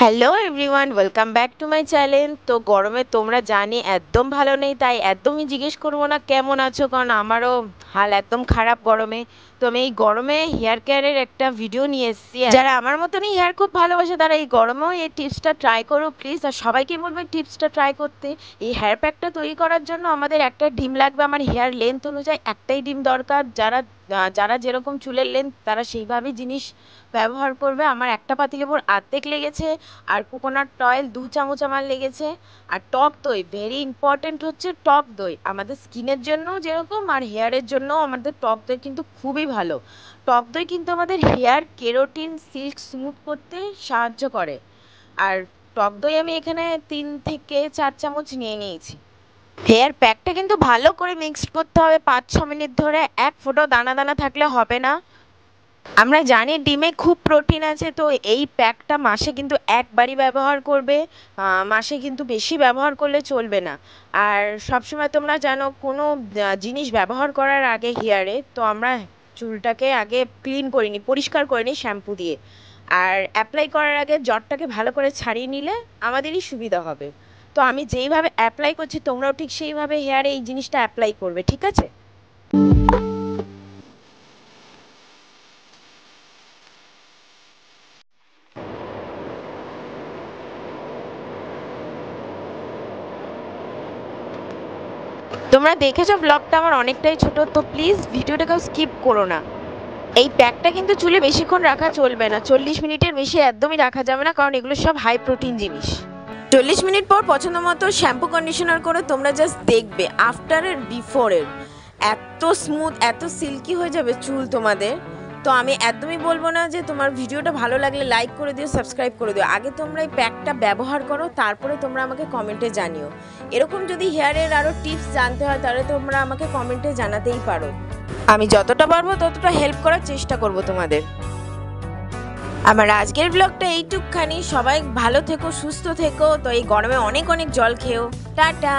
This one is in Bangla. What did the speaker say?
Hello everyone, welcome back to my channel. তো গরমে তোমরা জানি একদম ভালো নেই, তাই একদমই জিজ্ঞেস করবো না কেমন আছো, কারণ আমারও হাল একদম খারাপ গরমে। তো আমি এই গরমে হেয়ার কেয়ারের একটা ভিডিও নিয়ে এসেছি। যারা আমার মতনই হেয়ার খুব ভালোবাসে তারা এই গরমেও এই টিপসটা ট্রাই করো প্লিজ। আর সবাইকে বলবো এই টিপসটা ট্রাই করতে। এই হেয়ার প্যাকটা তৈরি করার জন্য আমাদের একটা ডিম লাগবে। আমার হেয়ার লেন্থ অনুযায়ী একটাই ডিম দরকার। যারা যারা যেরকম চুলের লেন্থ তারা সেইভাবেই জিনিস ব্যবহার করবে। আমার একটা পাতিলেবুর অর্ধেক লেগেছে, আর কোকোনাট অয়েল 2 চামচ আমার লেগেছে। আর টক দই, ভেরি ইম্পর্টেন্ট হচ্ছে টক দই, আমাদের স্কিনের জন্য যেরকম আর হেয়ারের জন্য আমাদের টক দই কিন্তু খুবই ভালো। টক দই কিন্তু আমাদের হেয়ার কেরোটিন সিল্ক স্মুথ করতে সাহায্য করে। আর টক দই আমি এখানে 3 থেকে 4 চামচ নিয়ে নিয়েছি। হেয়ার প্যাকটা কিন্তু ভালো করে মিক্স করতে হবে 5-6 মিনিট ধরে। এক ফোঁটাও দানা দানা থাকলে হবে না। আমরা জানি ডিমে খুব প্রোটিন আছে, তো এই প্যাকটা মাসে কিন্তু একবারই ব্যবহার করবে। মাসে কিন্তু বেশি ব্যবহার করলে চলবে না। আর সবসময় তোমরা জানো কোনো জিনিস ব্যবহার করার আগে হেয়ারে তো আমরা চুলটাকে আগে ক্লিন করে নিই, পরিষ্কার করে নিই শ্যাম্পু দিয়ে। আর অ্যাপ্লাই করার আগে জটটাকে ভালো করে ছাড়িয়ে নিলে আমাদেরই সুবিধা হবে। তো আমি যেইভাবে অ্যাপ্লাই করছি তোমরাও ঠিক সেইভাবে হেয়ারে এই জিনিসটা অ্যাপ্লাই করবে, ঠিক আছে? তোমরা দেখেছো ব্লগটা আমার অনেকটাই ছোট, তো প্লিজ ভিডিওটাকেও স্কিপ করো না। এই প্যাকটা কিন্তু চুলে বেশিক্ষণ রাখা চলবে না, 40 মিনিটের বেশি একদমই রাখা যাবে না, কারণ এগুলো সব হাই প্রোটিন জিনিস। 40 মিনিট পর পছন্দ মতো শ্যাম্পু কন্ডিশনার করে তোমরা জাস্ট দেখবে আফটারের বিফোরের এত স্মুথ এত সিল্কি হয়ে যাবে চুল তোমাদের। তো আমি একদমই বলবো না যে তোমার ভিডিওটা ভালো লাগলে লাইক করে দিও, সাবস্ক্রাইব করে দিও। আগে তোমরা এই প্যাকটা ব্যবহার করো, তারপরে তোমরা আমাকে কমেন্টে জানিও। এরকম যদি হেয়ারের আরও টিপস জানতে হয় তাহলে তোমরা আমাকে কমেন্টে জানাতেই পারো। আমি যতটা পারবো ততটা হেল্প করার চেষ্টা করব তোমাদের। আমার আজকের ব্লগটা এইটুকখানি। সবাই ভালো থেকো, সুস্থ থেকো। তো এই গরমে অনেক অনেক জল খেও। টাটা।